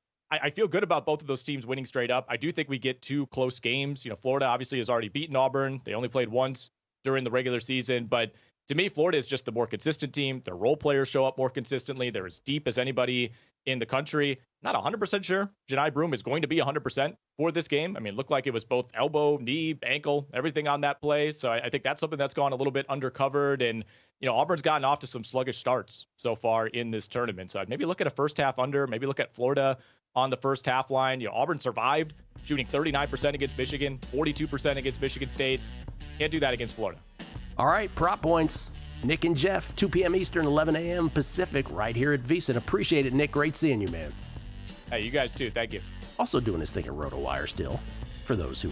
Speaker 16: feel good about both of those teams winning straight up. I do think we get 2 close games. Florida obviously has already beaten Auburn. They only played once during the regular season, but to me, Florida is just the more consistent team. Their role players show up more consistently. They're as deep as anybody in the country. Not 100% sure Johni Broome is going to be 100% for this game. I mean, it looked like it was both elbow, knee, ankle, everything on that play. So I think that's something that's gone a little bit undercovered. And, Auburn's gotten off to some sluggish starts so far in this tournament. So I'd maybe look at a first half under, maybe look at Florida on the first half line. Auburn survived, shooting 39% against Michigan, 42% against Michigan State. Can't do that against Florida.
Speaker 4: All right, prop points. Nick and Jeff, 2 p.m. Eastern, 11 a.m. Pacific, right here at VSiN. Appreciate it, Nick. Great seeing you, man.
Speaker 16: Hey, you guys too. Thank you.
Speaker 4: Also doing his thing at RotoWire still, for those who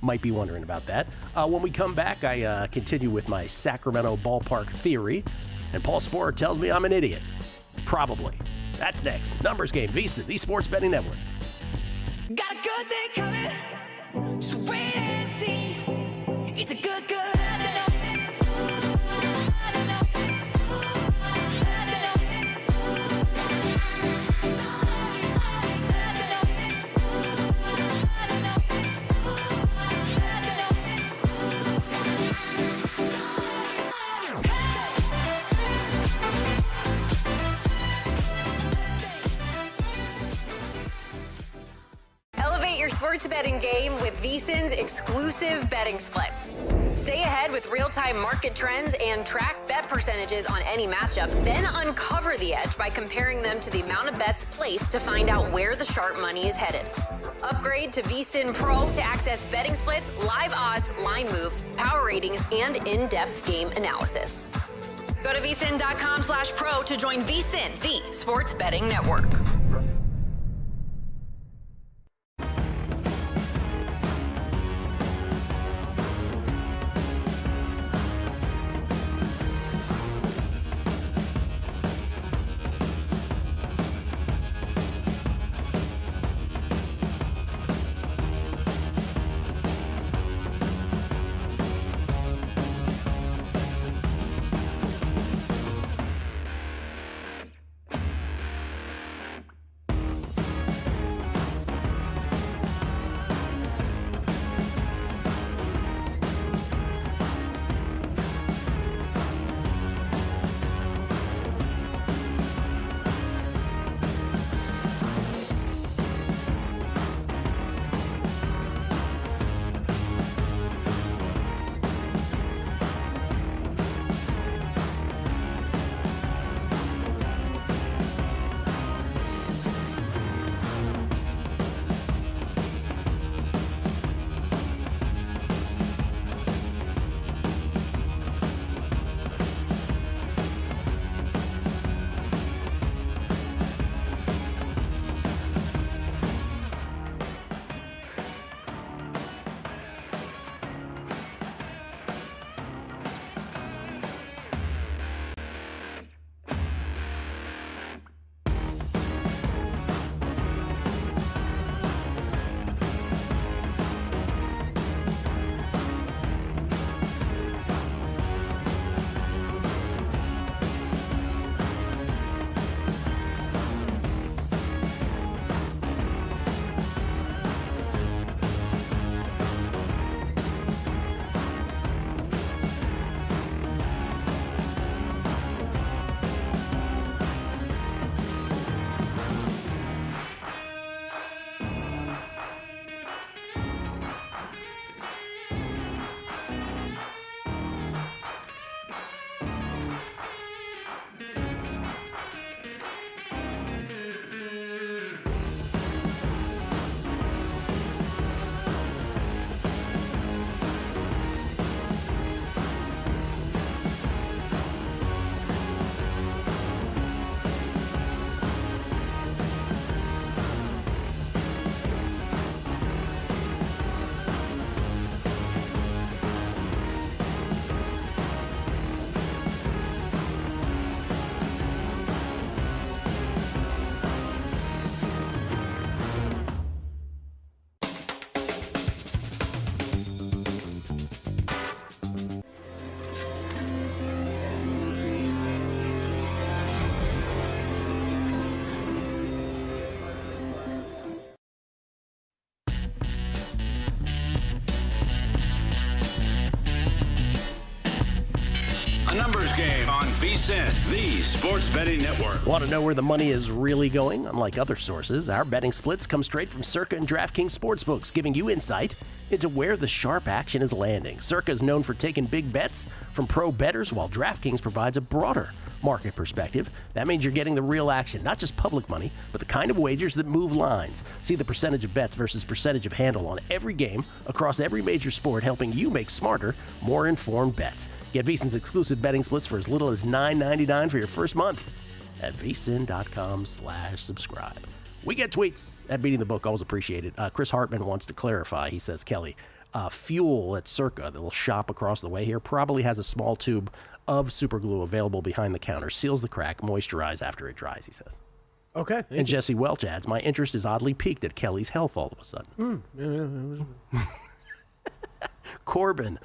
Speaker 4: might be wondering about that. When we come back, I continue with my Sacramento ballpark theory, and Paul Sporer tells me I'm an idiot. Probably. That's next. Numbers Game, VSiN, the Sports Betting Network.
Speaker 17: Got a good thing coming. Just wait and see. It's a good. Sports betting game with VSiN's exclusive betting splits. Stay ahead with real-time market trends and track bet percentages on any matchup, then uncover the edge by comparing them to the amount of bets placed to find out where the sharp money is headed. Upgrade to VSiN Pro to access betting splits, live odds, line moves, power ratings, and in-depth game analysis. Go to VSiN.com/pro to join VSiN, the Sports Betting Network.
Speaker 1: VSiN, the sports betting network.
Speaker 4: Want to know where the money is really going? Unlike other sources, our betting splits come straight from Circa and DraftKings Sportsbooks, giving you insight into where the sharp action is landing. Circa is known for taking big bets from pro bettors, while DraftKings provides a broader market perspective. That means you're getting the real action, not just public money, but the kind of wagers that move lines. See the percentage of bets versus percentage of handle on every game across every major sport, helping you make smarter, more informed bets. Get VSiN's exclusive betting splits for as little as $9.99 for your first month at vsin.com/subscribe. We get tweets at Beating the Book, always appreciated. Chris Hartman wants to clarify. He says, Kelly, Fuel at Circa, the little shop across the way here, probably has a small tube of super glue available behind the counter. Seals the crack, moisturize after it dries, he says.
Speaker 5: Okay.
Speaker 4: And Jesse Welch adds, my interest is oddly piqued at Kelly's health all of a sudden. Corbin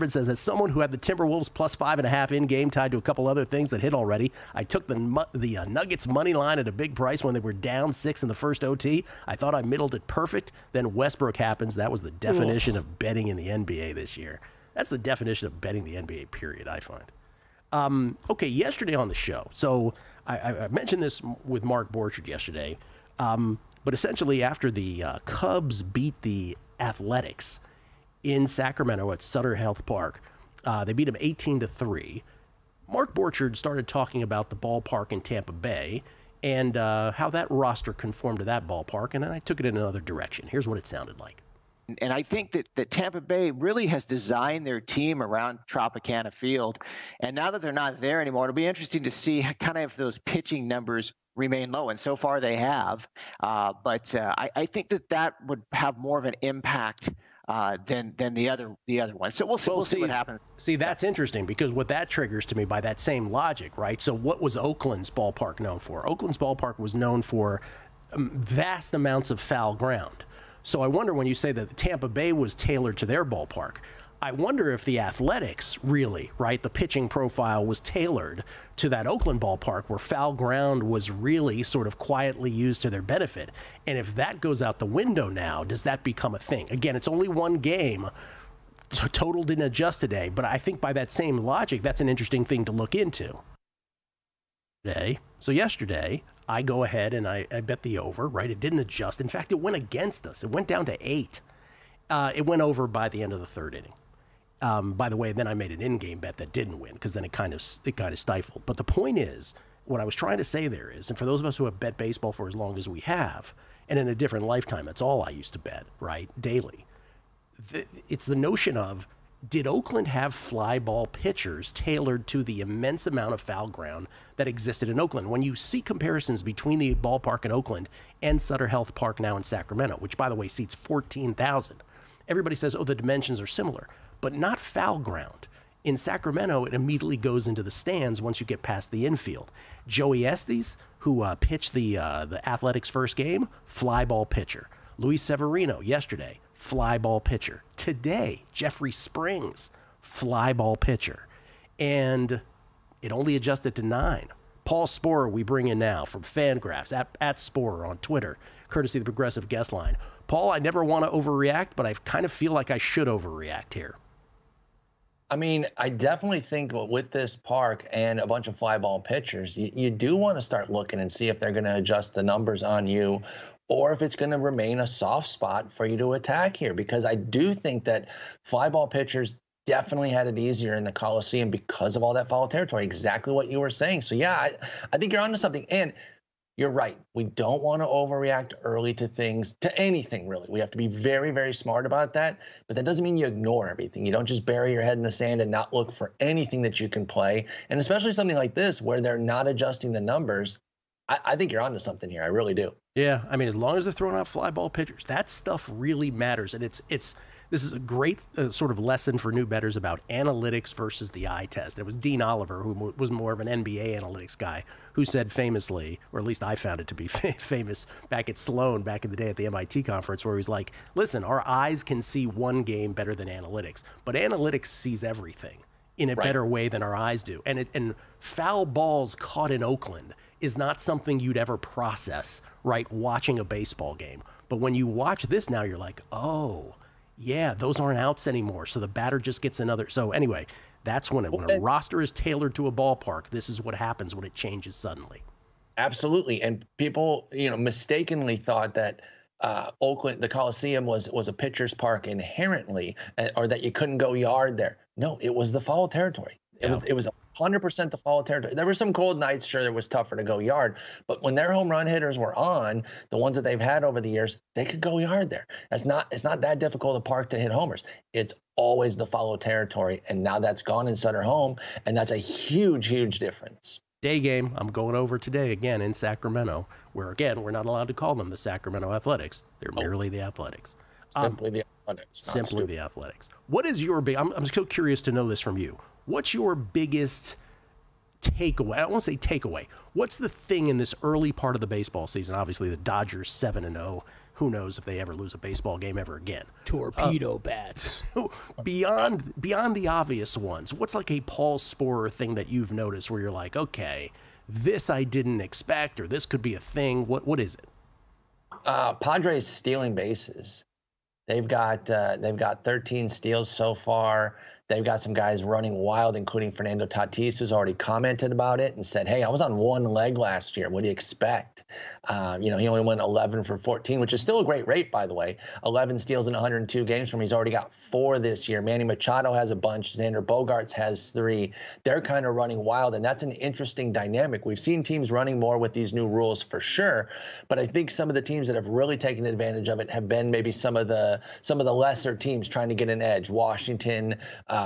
Speaker 4: says, as someone who had the Timberwolves plus 5.5 in game tied to a couple other things that hit already, I took the Nuggets money line at a big price when they were down 6 in the first OT. I thought I middled it perfect. Then Westbrook happens. That was the definition of betting in the NBA this year. That's the definition of betting the NBA, period, I find. Okay, yesterday on the show, so I mentioned this with Mark Borchard yesterday, but essentially after the Cubs beat the Athletics in Sacramento at Sutter Health Park, they beat them 18-3. Mark Borchard started talking about the ballpark in Tampa Bay and how that roster conformed to that ballpark, and then I took it in another direction. Here's what it sounded like.
Speaker 18: And I think that Tampa Bay really has designed their team around Tropicana Field. And now that they're not there anymore, it'll be interesting to see kind of if those pitching numbers remain low. And so far they have. But I think that would have more of an impact than the other one. So we'll see what happens.
Speaker 4: See, that's interesting because what that triggers to me by that same logic, right? So what was Oakland's ballpark known for? Oakland's ballpark was known for vast amounts of foul ground. So I wonder when you say that Tampa Bay was tailored to their ballpark, I wonder if the Athletics really, right, the pitching profile was tailored to that Oakland ballpark where foul ground was really sort of quietly used to their benefit. And if that goes out the window now, does that become a thing? Again, it's only one game. Total didn't adjust today, but I think by that same logic, that's an interesting thing to look into. So yesterday, I go ahead and I bet the over, right? It didn't adjust. In fact, it went against us. It went down to 8. It went over by the end of the third inning. By the way, then I made an in-game bet that didn't win because then it kind of stifled. But the point is, what I was trying to say there is, and for those of us who have bet baseball for as long as we have, and in a different lifetime, that's all I used to bet, right, daily. It's the notion of, did Oakland have fly ball pitchers tailored to the immense amount of foul ground that existed in Oakland? When you see comparisons between the ballpark in Oakland and Sutter Health Park now in Sacramento, which, by the way, seats 14,000, everybody says, oh, the dimensions are similar, but not foul ground. In Sacramento, it immediately goes into the stands once you get past the infield. Joey Estes, who pitched the Athletics' first game, fly ball pitcher. Luis Severino, yesterday, fly ball pitcher. Today, Jeffrey Springs, fly ball pitcher. And it only adjusted to 9. Paul Sporer, we bring in now from Fangraphs, at Sporer on Twitter, courtesy of the Progressive Guest Line. Paul, I never want to overreact, but I kind of feel like I should overreact here.
Speaker 19: I mean, I definitely think with this park and a bunch of fly ball pitchers, you do want to start looking and see if they're going to adjust the numbers on you or if it's going to remain a soft spot for you to attack here, because I do think that fly ball pitchers definitely had it easier in the Coliseum because of all that foul territory, exactly what you were saying. So, yeah, I think you're onto something. And you're right. We don't want to overreact early to things, to anything, really. We have to be very, very smart about that. But that doesn't mean you ignore everything. You don't just bury your head in the sand and not look for anything that you can play. And especially something like this where they're not adjusting the numbers. I think you're onto something here. I really do.
Speaker 4: Yeah, I mean, as long as they're throwing out fly ball pitchers, that stuff really matters. And this is a great sort of lesson for new bettors about analytics versus the eye test. It was Dean Oliver, who was more of an NBA analytics guy, who said famously, or at least I found it to be famous back at Sloan back in the day at the MIT conference, where he's like, listen, our eyes can see one game better than analytics, but analytics sees everything in a better way than our eyes do. And foul balls caught in Oakland is not something you'd ever process, right, watching a baseball game. But when you watch this now, you're like, oh, yeah, those aren't outs anymore. So the batter just gets another. So anyway, That's when a roster is tailored to a ballpark, this is what happens when it changes suddenly.
Speaker 19: Absolutely. And people, mistakenly thought that Oakland, the Coliseum was a pitcher's park inherently, or that you couldn't go yard there. No, it was the foul territory. It was 100% the foul territory. There were some cold nights, sure, it was tougher to go yard, but when their home run hitters were on, the ones that they've had over the years, they could go yard there. It's not that difficult a park to hit homers. It's always the foul territory, and now that's gone in Sutter Home, and that's a huge, huge difference.
Speaker 4: Day game, I'm going over today again in Sacramento, where, again, we're not allowed to call them the Sacramento Athletics. They're merely the Athletics.
Speaker 19: Simply the Athletics.
Speaker 4: Simply the Athletics. What is your big, I'm still curious to know this from you. What's your biggest takeaway? I don't want to say takeaway. What's the thing in this early part of the baseball season? Obviously, the Dodgers 7-0. Who knows if they ever lose a baseball game ever again?
Speaker 5: Torpedo bats.
Speaker 4: Beyond the obvious ones, what's like a Paul Sporer thing that you've noticed where you're like, okay, this I didn't expect, or this could be a thing? What is it?
Speaker 19: Padres stealing bases. They've got 13 steals so far. They've got some guys running wild, including Fernando Tatis, who's already commented about it and said, hey, I was on one leg last year. What do you expect? He only went 11 for 14, which is still a great rate, by the way. 11 steals in 102 games from him. He's already got 4 this year. Manny Machado has a bunch. Xander Bogaerts has 3. They're kind of running wild, and that's an interesting dynamic. We've seen teams running more with these new rules for sure, but I think some of the teams that have really taken advantage of it have been maybe some of the lesser teams trying to get an edge. Washington,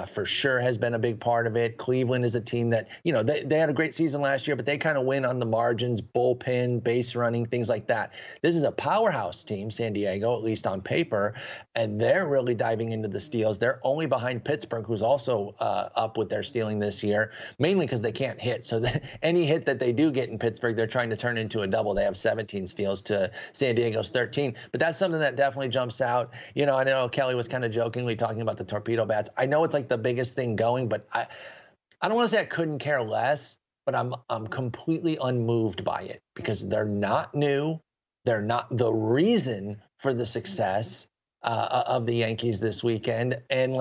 Speaker 19: for sure, has been a big part of it. Cleveland is a team that, they had a great season last year, but they kind of win on the margins, bullpen, base running, things like that. This is a powerhouse team, San Diego, at least on paper, and they're really diving into the steals. They're only behind Pittsburgh, who's also up with their stealing this year, mainly because they can't hit. So any hit that they do get in Pittsburgh, they're trying to turn into a double. They have 17 steals to San Diego's 13. But that's something that definitely jumps out. I know Kelly was kind of jokingly talking about the torpedo bats. I know it's like the biggest thing going, but I don't want to say I couldn't care less, but I'm completely unmoved by it because they're not new. They're not the reason for the success of the Yankees this weekend. And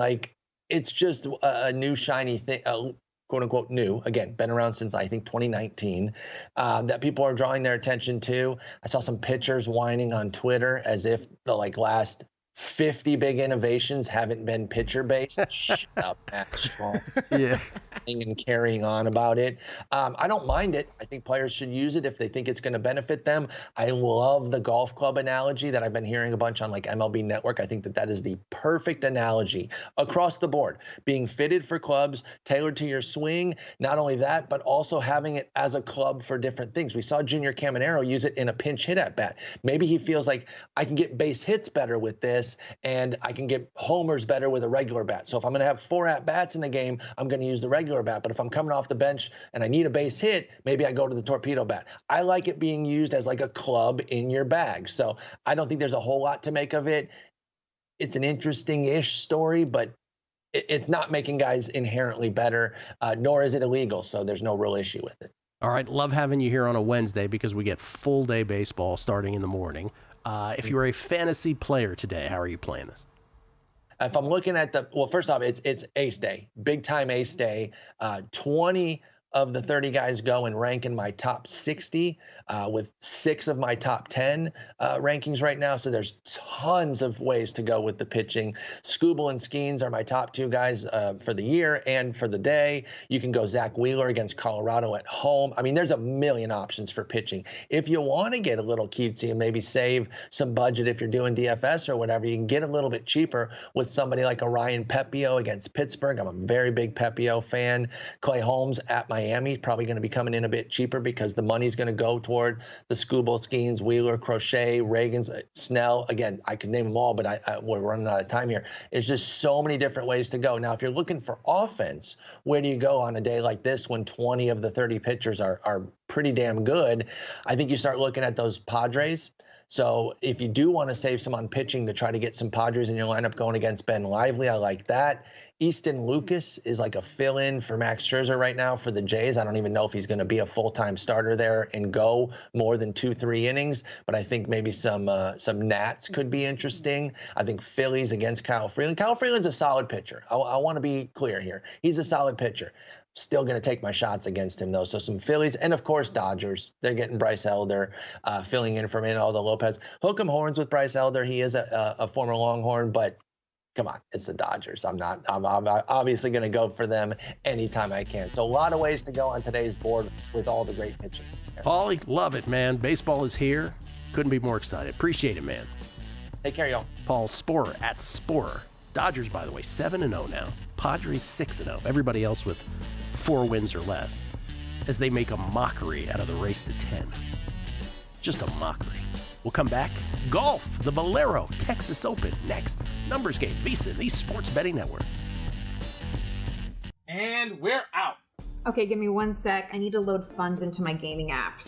Speaker 19: it's just a new shiny thing, quote unquote new, again, been around since I think 2019, that people are drawing their attention to. I saw some pitchers whining on Twitter as if the last 50 big innovations haven't been pitcher based. Shut up, Matt Strong.
Speaker 4: Yeah.
Speaker 19: And carrying on about it. I don't mind it. I think players should use it if they think it's going to benefit them. I love the golf club analogy that I've been hearing a bunch on MLB Network. I think that is the perfect analogy across the board. Being fitted for clubs, tailored to your swing. Not only that, but also having it as a club for different things. We saw Junior Caminero use it in a pinch hit at bat. Maybe he feels like I can get base hits better with this, and I can get homers better with a regular bat. So if I'm going to have 4 at-bats in a game, I'm going to use the regular bat. But if I'm coming off the bench and I need a base hit, maybe I go to the torpedo bat. I like it being used as a club in your bag. So I don't think there's a whole lot to make of it. It's an interesting-ish story, but it's not making guys inherently better, nor is it illegal. So there's no real issue with it.
Speaker 4: All right. Love having you here on a Wednesday because we get full day baseball starting in the morning. If you were a fantasy player today, how are you playing this?
Speaker 19: If I'm looking at first off, it's ace day, big time ace day. 20 of the 30 guys go and rank in my top 60 with 6 of my top 10 rankings right now. So there's tons of ways to go with the pitching. Skubal and Skeens are my top 2 guys for the year and for the day. You can go Zach Wheeler against Colorado at home. I mean, there's a million options for pitching. If you want to get a little cutesy and maybe save some budget if you're doing DFS or whatever, you can get a little bit cheaper with somebody like a Ryan Pepio against Pittsburgh. I'm a very big Pepio fan. Clay Holmes at Miami, probably going to be coming in a bit cheaper because the money's going to go toward the Skubal, Skeens, Wheeler, Crochet, Reagans, Snell. Again, I could name them all, but we're running out of time here. There's just so many different ways to go. Now, if you're looking for offense, where do you go on a day like this when 20 of the 30 pitchers are pretty damn good? I think you start looking at those Padres. So if you do want to save some on pitching to try to get some Padres in your lineup going against Ben Lively, I like that. Easton Lucas is like a fill-in for Max Scherzer right now for the Jays. I don't even know if he's going to be a full-time starter there and go more than 2-3 innings, but I think maybe some Nats could be interesting. I think Phillies against Kyle Freeland. Kyle Freeland's a solid pitcher. I want to be clear here. He's a solid pitcher. Still going to take my shots against him, though. So some Phillies, and of course Dodgers. They're getting Bryce Elder, filling in for Manuel Lopez. Hook 'em horns with Bryce Elder. He is a former Longhorn, but come on, it's the Dodgers. I'm obviously going to go for them anytime I can. So a lot of ways to go on today's board with all the great pitching.
Speaker 4: Paulie, love it, man. Baseball is here. Couldn't be more excited. Appreciate it, man.
Speaker 19: Take care, y'all.
Speaker 4: Paul Sporer at Sporer. Dodgers, by the way, 7-0 now. Padres 6-0. Everybody else with 4 wins or less, as they make a mockery out of the race to 10. Just a mockery. We'll come back. Golf, the Valero Texas Open. Next, numbers game, VSiN, the Sports Betting Network.
Speaker 20: And we're out.
Speaker 21: Okay, give me 1 sec. I need to load funds into my gaming apps.